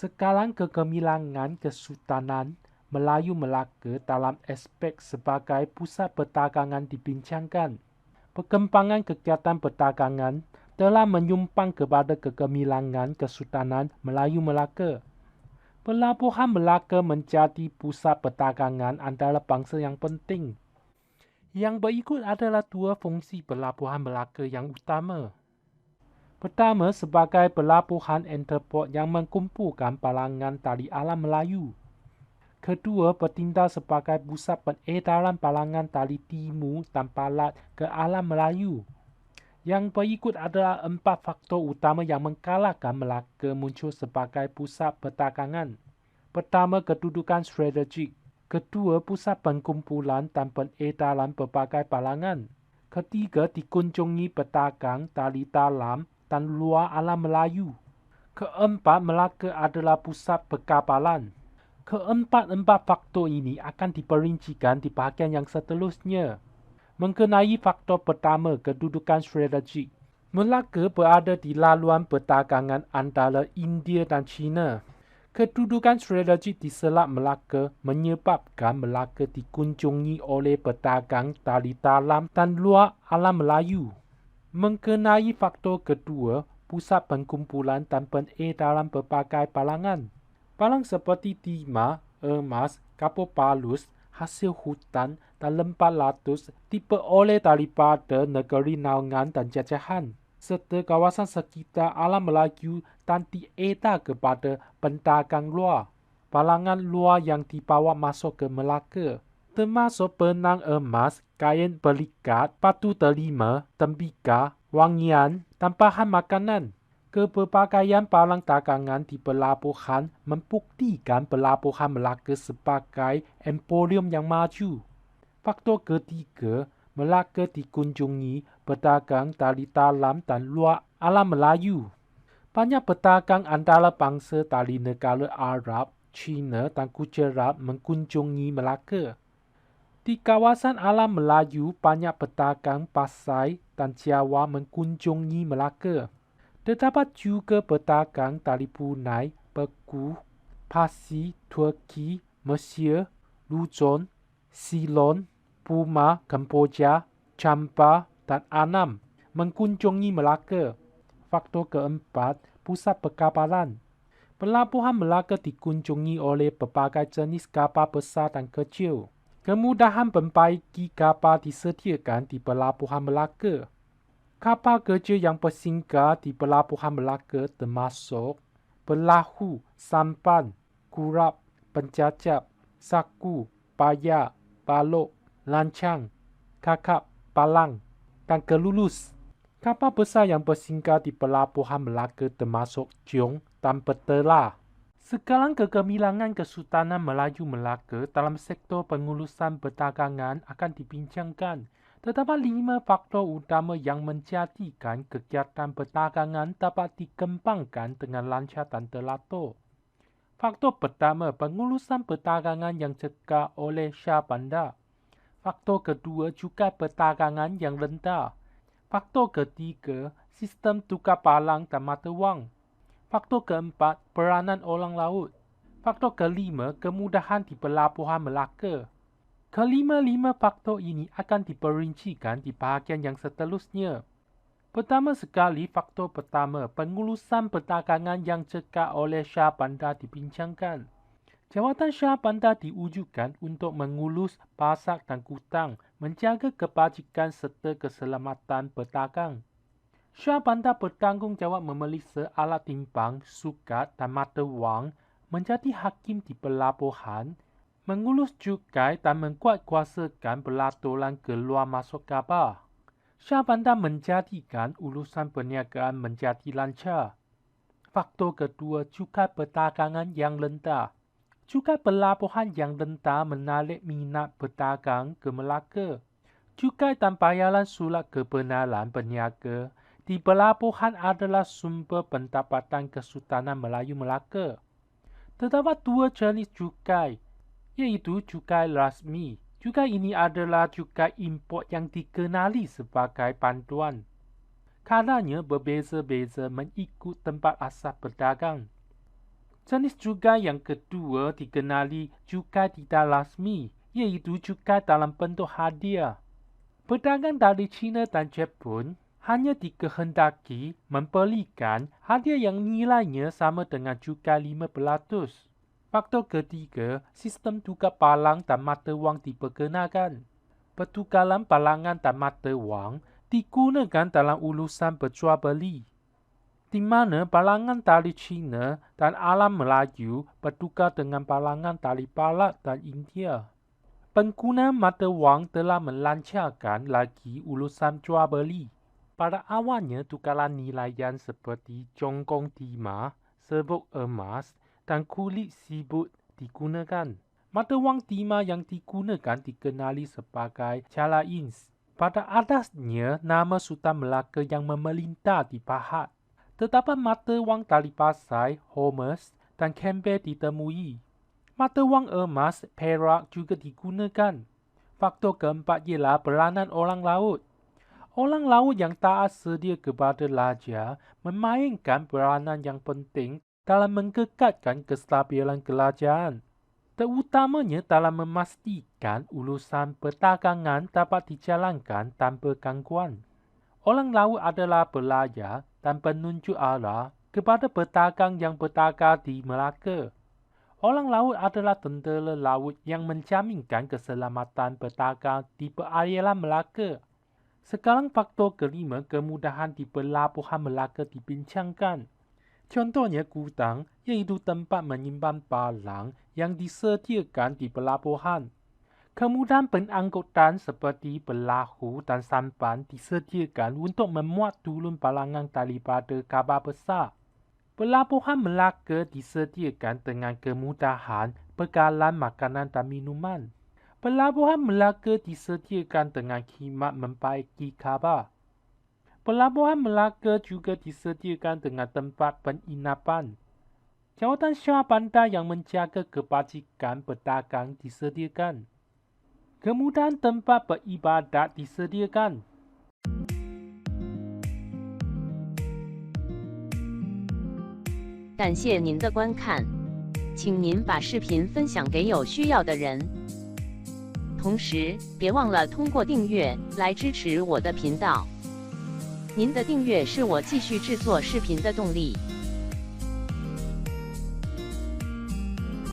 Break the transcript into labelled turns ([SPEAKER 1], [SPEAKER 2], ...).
[SPEAKER 1] Sekarang kegemilangan Kesultanan Melayu Melaka dalam aspek sebagai pusat perdagangan dibincangkan. Perkembangan kegiatan perdagangan telah menyumbang kepada kegemilangan Kesultanan Melayu Melaka. Pelabuhan Melaka menjadi pusat perdagangan antara bangsa yang penting. Yang berikut adalah dua fungsi pelabuhan Melaka yang utama. Pertama, sebagai pelabuhan entrepot yang mengumpulkan balangan dari alam Melayu. Kedua, bertindak sebagai pusat pengedaran balangan dari timur dan barat ke alam Melayu. Yang berikut adalah 4 faktor utama yang menggalakkan Melaka muncul sebagai pusat perdagangan. Pertama, kedudukan strategik. Kedua, pusat pengumpulan dan pengedaran berbagai balangan. Ketiga, dikunjungi pedagang dari dalam dan luar alam Melayu. Keempat, Melaka adalah pusat perkapalan. Keempat-empat faktor ini akan diperincikan di bahagian yang seterusnya. Mengenai faktor pertama, kedudukan strategik. Melaka berada di laluan perdagangan antara India dan China. Kedudukan strategik di Selat Melaka menyebabkan Melaka dikunjungi oleh pedagang dari dalam dan luar alam Melayu. Mengenai faktor kedua, pusat pengumpulan dan pengedaran berbagai balangan. Balang seperti timah, emas, kapur palus, hasil hutan dan lempat latus diperoleh daripada negeri naungan dan jajahan, serta kawasan sekitar alam Melayu dan diedar kepada pedagang luar. Balangan luar yang dibawa masuk ke Melaka termasuk benang emas, kain belikat, batu delima, tembikar, wangian dan bahan makanan. Keberpakaian barang dagangan di pelabuhan membuktikan pelabuhan Melaka sebagai emporium yang maju. Faktor ketiga, Melaka dikunjungi pedagang dari dalam dan luar alam Melayu. Banyak pedagang antara bangsa dari negara Arab, China dan Gujarat mengunjungi Melaka. Di kawasan alam Melayu, banyak pedagang Pasai dan Jawa mengunjungi Melaka. Terdapat juga pedagang dari Brunei, Peku, Parsi, Turki, Mesir, Luzon, Ceylon, Burma, Kemboja, Chamba dan Annam mengunjungi Melaka. Faktor keempat, pusat perkapalan. Pelabuhan Melaka dikunjungi oleh berbagai jenis kapal besar dan kecil. Kemudahan membaiki kapal disediakan di Pelabuhan Melaka. Kapal kerja yang bersinggah di Pelabuhan Melaka termasuk perahu, sampan, kurap, pencacap, saku, payak, balok, lancang, kakap, palang dan kelulus. Kapal besar yang bersinggah di Pelabuhan Melaka termasuk Jong dan Betela. Sekarang kegemilangan Kesultanan Melayu Melaka dalam sektor pengurusan perdagangan akan dibincangkan. Terdapat 5 faktor utama yang menjadikan kegiatan perdagangan dapat dikembangkan dengan lancar dan teratur. Faktor pertama, pengurusan perdagangan yang cekal oleh Syah Bandar. Faktor kedua, cukai perdagangan yang rendah. Faktor ketiga, sistem tukar balang dan mata wang. Faktor keempat, peranan orang laut. Faktor kelima, kemudahan di Pelabuhan Melaka. Kelima-lima faktor ini akan diperincikan di bahagian yang seterusnya. Pertama sekali, faktor pertama, pengurusan perdagangan yang cekal oleh Syah Bandar dibincangkan. Jawatan Syah Bandar diwujudkan untuk mengurus pasak dan gudang, menjaga kebajikan serta keselamatan pedagang. Syah Bandar bertanggungjawab memeriksa alat timbang, sukat dan mata wang, menjadi hakim di pelabuhan, mengurus cukai dan menguatkuasakan peraturan keluar masuk kapal. Syah Bandar menjadikan urusan perniagaan menjadi lancar. Faktor kedua, cukai perdagangan yang rendah. Cukai pelabuhan yang rendah menarik minat pedagang ke Melaka. Cukai dan bayaran surat kebenaran berniaga di pelabuhan adalah sumber pendapatan Kesultanan Melayu Melaka. Terdapat 2 jenis cukai, iaitu cukai rasmi. Cukai ini adalah cukai import yang dikenali sebagai bantuan. Kadarnya berbeza-beza mengikut tempat asal pedagang. Jenis cukai yang kedua dikenali cukai tidak rasmi, iaitu cukai dalam bentuk hadiah. Pedagang dari China dan Jepun hanya dikehendaki memberikan hadiah yang nilainya sama dengan cukai 5%. Faktor ketiga, sistem tukar balang dan mata wang diperkenalkan. Pertukaran balangan dan mata wang digunakan dalam urusan berjual beli, di mana balangan dari China dan alam Melayu bertukar dengan balangan dari Barat dan India. Penggunaan mata wang telah melancarkan lagi urusan jual beli. Pada awalnya, tukaran nilaian seperti jongkong timah, serbuk emas dan kulit sibut digunakan. Mata wang timah yang digunakan dikenali sebagai Chalains. Pada atasnya, nama Sultan Melaka yang memerintah dipahat. Terdapat mata wang dari pasai, Hormuz dan Campbell ditemui. Mata wang emas, perak juga digunakan. Faktor keempat ialah peranan orang laut. Orang laut yang taat sedia kepada raja memainkan peranan yang penting dalam mengekatkan kestabilan kerajaan, terutamanya dalam memastikan urusan perdagangan dapat dijalankan tanpa gangguan. Orang laut adalah pelayar dan penunjuk arah kepada pedagang yang berdagang di Melaka. Orang laut adalah tentera laut yang menjaminkan keselamatan pedagang di perairan Melaka. Sekarang faktor kelima, kemudahan di pelabuhan Melaka dibincangkan. Contohnya gudang, iaitu tempat menyimpan barang yang disediakan di pelabuhan. Kemudahan pengangkutan seperti perahu dan sampan disediakan untuk memuat turun balangan daripada kapal besar. Pelabuhan Melaka disediakan dengan kemudahan bekalan makanan dan minuman. Pelabuhan Melaka disediakan dengan khidmat membaiki kapal. Pelabuhan Melaka juga disediakan dengan tempat penginapan. Jawatan Syah Bandar yang menjaga kebajikan pedagang disediakan. Kemudahan tempat beribadat disediakan.
[SPEAKER 2] 感谢您的观看，请您把视频分享给有需要的人。同时，别忘了通过订阅来支持我的频道。您的订阅是我继续制作视频的动力。